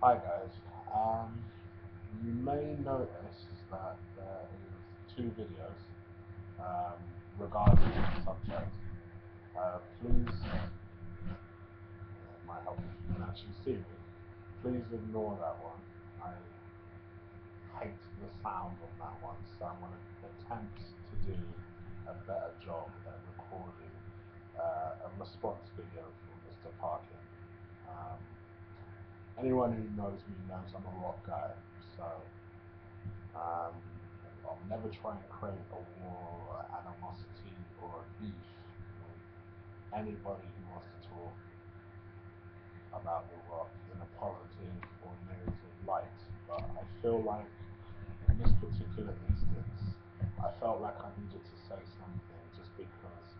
Hi guys. You may notice that there is two videos um, regarding this subject. Please, it might help if you can actually see me. Please ignore that one. I hate the sound on that one, so I'm going to attempt to do a better job at recording a response video for Mr Parkin. Um, Anyone who knows me knows I'm a rock guy, so Um, I'll never try and create a war or animosity or a beef with anybody who wants to talk about the rock in a positive or negative light. But I feel like in this particular instance, I felt like I needed to say something just because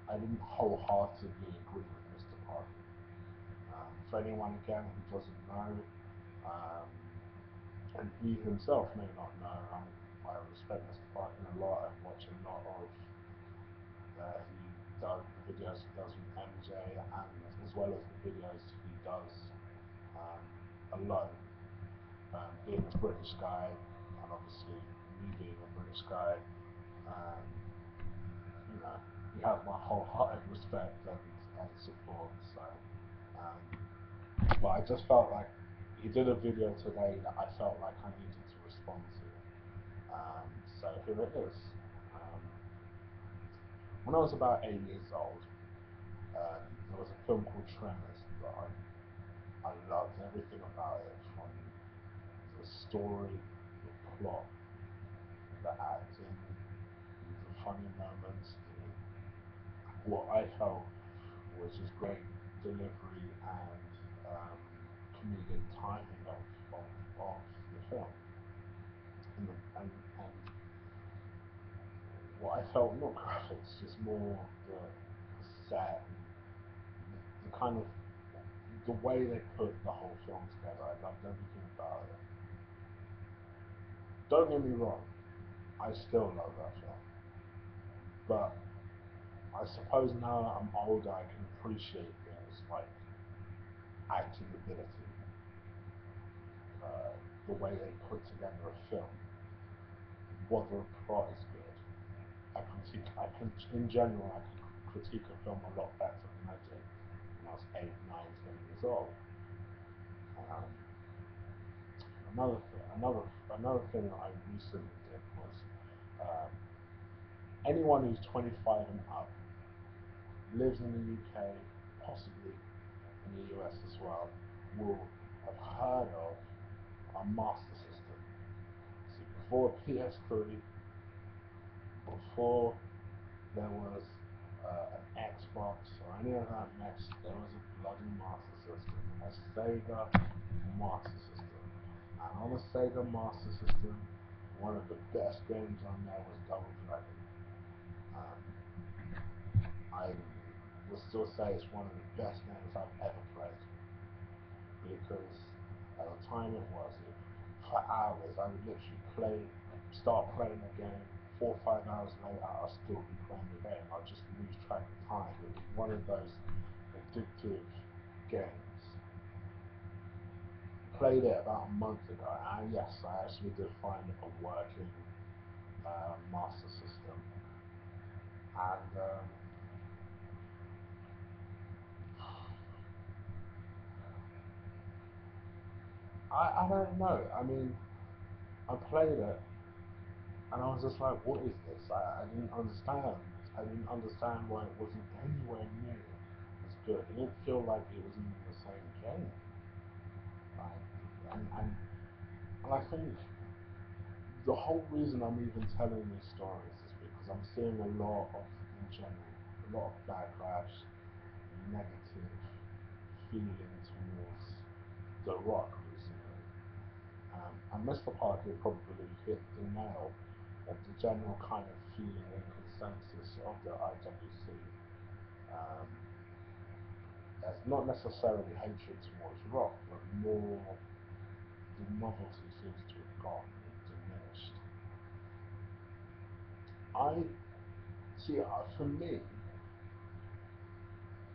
I didn't wholeheartedly agree with Mr Parkin. For anyone again who doesn't know, um, and he himself may not know. I respect Mr. Parkin a lot. I watch a lot of the videos he does with MJ, and as well as the videos he does alone. Being a British guy, and obviously me being a British guy, um, you know, you have my wholehearted respect and support. So, um, but I just felt like he did a video today that I felt like I needed to respond to. So here it is. Um, when I was about 8 years old, there was a film called Tremors that I loved everything about it, from the story, the plot, the acting, the funny moments, what I felt was just great delivery and comedic timing of the film. And what I felt, not graphics, just more the set, the kind of the way they put the whole film together. I loved everything about it. Don't get me wrong, I still love that film, but I suppose now that I'm older, I can appreciate things like acting ability, the way they put together a film, whether a plot is good. In general, I can critique a film a lot better than I did when I was 8, 9, 10 years old. Um, another thing that I recently did was um, anyone who's 25 and up, lives in the UK, possibly in the US as well, will have heard of a Master System. See, before PS3, before there was an Xbox or any of that mess, there was a bloody Master System, a Sega Master System. And on the Sega Master System, one of the best games on there was Double Dragon. Um, I will still say it's one of the best games I've ever played, because at the time it was, for hours I would literally start playing the game, 4 or 5 hours later I'll still be playing the game. I'll just lose track of time. It was one of those addictive games. Played it about a month ago, and yes, I actually did find a working Master System, and I don't know. I mean, I played it, and I was just like, what is this? I didn't understand. I didn't understand why it wasn't anywhere near as good. It didn't feel like it was even the same game. Like, and I think the whole reason I'm even telling these stories is because I'm seeing a lot of, in general, a lot of backlash, negative feeling towards The Rock recently. And Mr. Parker probably hit the nail of the general kind of feeling and consensus of the IWC. Um, there's not necessarily hatred towards Rock, but more the novelty seems to have gone and diminished. I see. For me,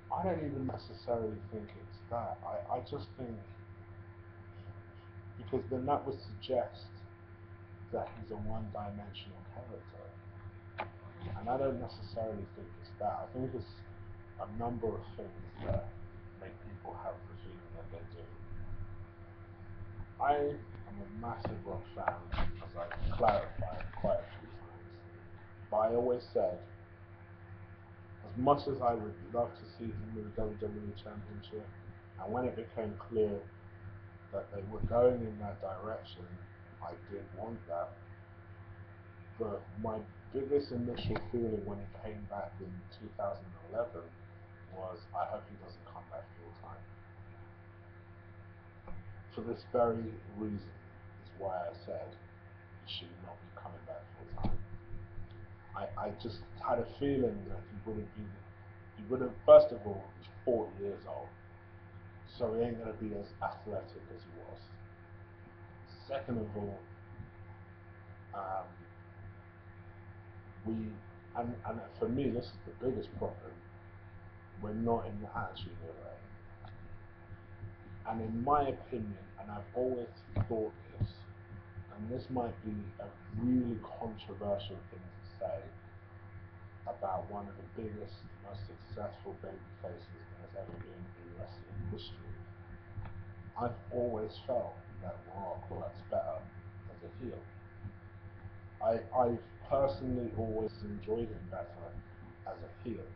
I don't even necessarily think it's that. I just think because then that would suggest that he's a one-dimensional character, and I don't necessarily think it's that. I think it's a number of things that make people have the feeling that they do. I am a massive rock fan, as I've clarified quite a few times. But I always said, as much as I would love to see him win the WWE Championship, and when it became clear that they were going in that direction, I did want that. But my biggest initial feeling when he came back in 2011 was, I hope he doesn't come back full time. For this very reason is why I said he should not be coming back full time. I just had a feeling that he would have, first of all, he's 40 years old, so he ain't going to be as athletic as he was. Second of all, um, we, and for me, this is the biggest problem, we're not in the Attitude Era. And in my opinion, and I've always thought this, and this might be a really controversial thing to say about one of the biggest, most successful baby faces that has ever been in wrestling history. I've always felt that Rock works better as a heel. I've personally always enjoyed him better as a heel.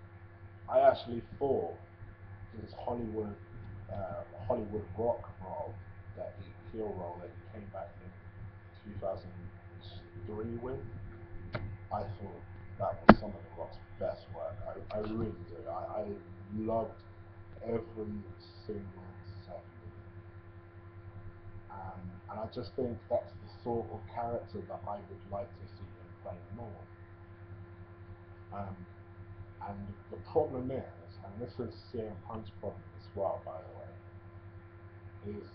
I actually thought his Hollywood Rock role, heel role that he came back in 2003 with, I thought that was some of the Rock's best work. I really did. I loved every single second of it. And I just think that's the sort of character that I would like to see him play more. Um, and the problem is, and this is CM Punk's problem as well, by the way, is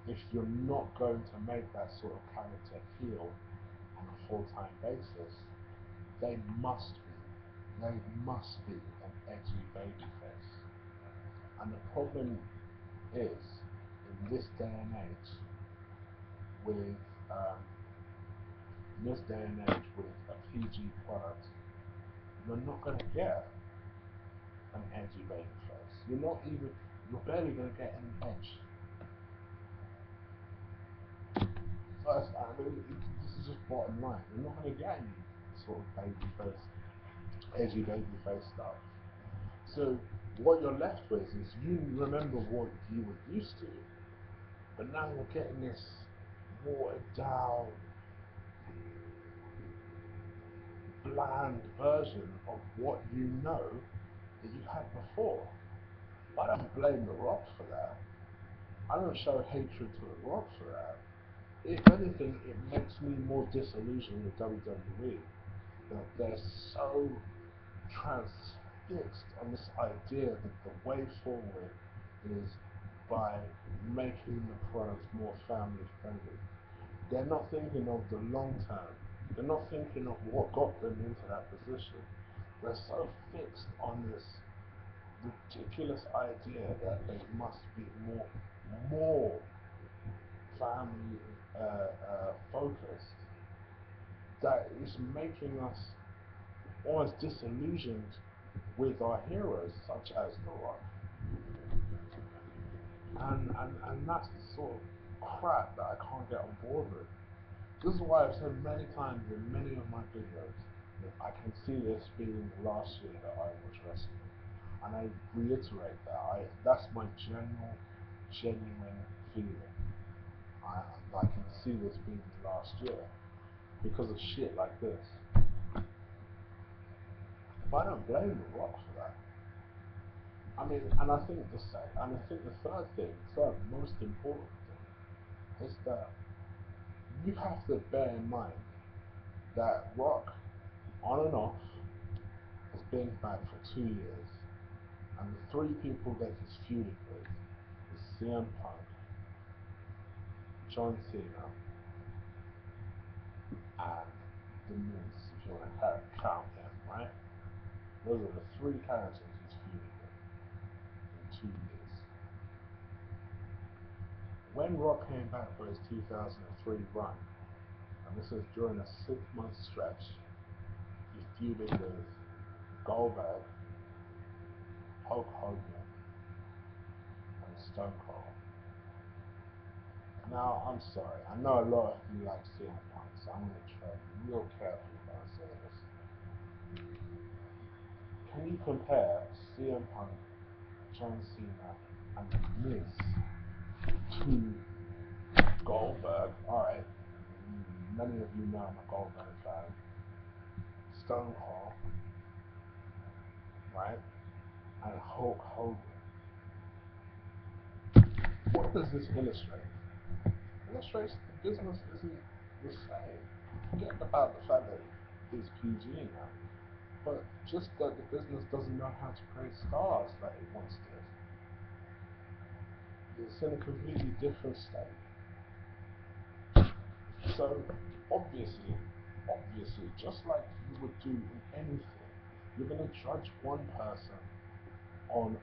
if you're not going to make that sort of character heel on a full-time basis, they must be, they must be an edgy babyface. And the problem is, in this day and age, with um, in this day and age with a PG product, you're not going to get an edgy babyface. You're barely going to get any edge. First, I mean, this is just bottom line. You're not going to get any sort of babyface, edgy babyface stuff. So what you're left with is you remember what you were used to, but now you're getting this watered down, bland version of what you know that you had before. I don't blame The Rock for that. I don't show hatred to The Rock for that. If anything, it makes me more disillusioned with WWE that they're so transfixed on this idea that the way forward is by making the product more family friendly. They're not thinking of the long term. They're not thinking of what got them into that position. They're so fixed on this ridiculous idea that they must be more family focused that is making us almost disillusioned with our heroes such as The Rock. And that's the sort of crap that I can't get on board with. This is why I've said many times in many of my videos that I can see this being the last year that I watch wrestling. And I reiterate that. That's my genuine feeling. I can see this being the last year because of shit like this. But I don't blame The Rock for that. I mean, and I think the third most important thing, is that you have to bear in mind that Rock, on and off, has been back for 2 years, and the three people that he's feuded with is CM Punk, John Cena, and The Miz, if you want to count him, right? Those are the three characters he's feuded with. When Rock came back for his 2003 run, and this was during a 6 month stretch, he feuded with Goldberg, Hulk Hogan, and Stone Cold. Now, I'm sorry, I know a lot of you like CM Punk, so I'm going to tread real carefully when I say this. Can you compare CM Punk, John Cena, and The Miz to Goldberg? Alright, many of you know I'm a Goldberg fan. Stone Cold, right? And Hulk Hogan. What does this illustrate? It illustrates the business isn't the same. Forget about the fact that it's PG now, but just that the business doesn't know how to create stars like it once did. It's in a completely different state. So obviously, just like you would do in anything, you're going to judge one person on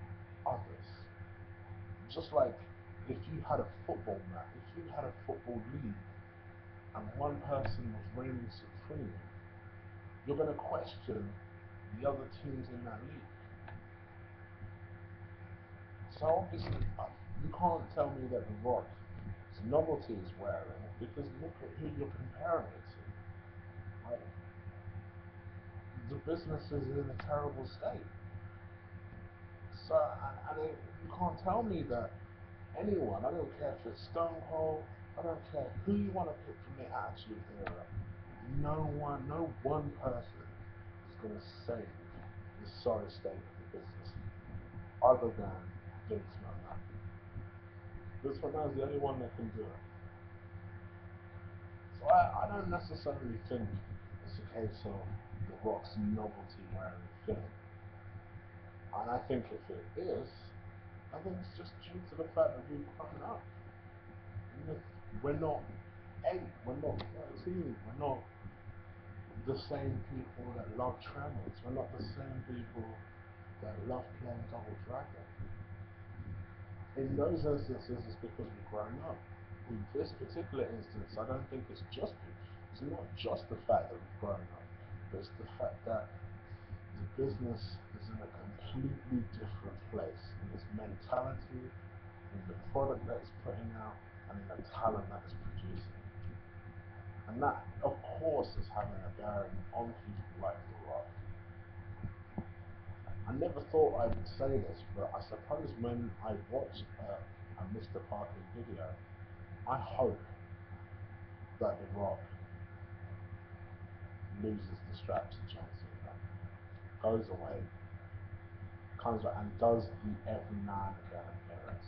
others. Just like if you had a football match, if you had a football league, and one person was reigning supreme, you're going to question the other teams in that league. So obviously, you can't tell me that the Rock's Novelty is wearing it, because look at who you're comparing it to. Right? The business is in a terrible state. So, you can't tell me that anyone, I don't care if it's Stone Cold, I don't care who you want to pick from the Attitude Era, no one person is going to save the sorry state of the business other than Vince McMahon. Vince McMahon is the only one that can do it. So I don't necessarily think it's a case of The Rock's novelty wearing thin. And I think if it is, I think it's just due to the fact that we've grown up. We're not 8, we're not 13, we're not the same people that love tremors, we're not the same people that love playing Double Dragon. In those instances, it's because we've grown up. In this particular instance, I don't think it's not just the fact that we've grown up, but it's the fact that the business is in a completely different place in its mentality, in the product that it's putting out, and in the talent that it's producing. And that, of course, is having a bearing on people like The Rock. I never thought I would say this, but I suppose when I watch a Mr Parkin video, I hope that The Rock loses the strap to John Cena, goes away, comes back and does the every now and again appearance.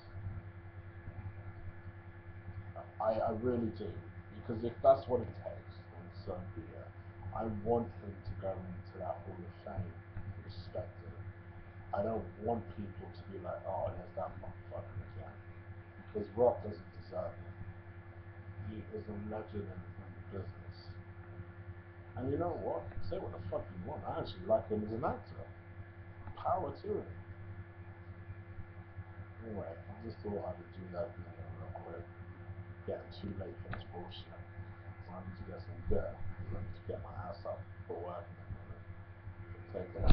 I really do, because if that's what it takes, then so be it. I want him to go into that Hall of Fame respected. I don't want people to be like, oh, there's that motherfucker again, because Rock doesn't deserve it. He is a legend in the business. And you know what? Say what the fuck you want. I actually like him as an actor. Power to him. Anyway, I just thought I would do that video real quick. Getting too late for this bullshit. So I need to get some dinner. I need to get my ass up for work in a minute. Take care.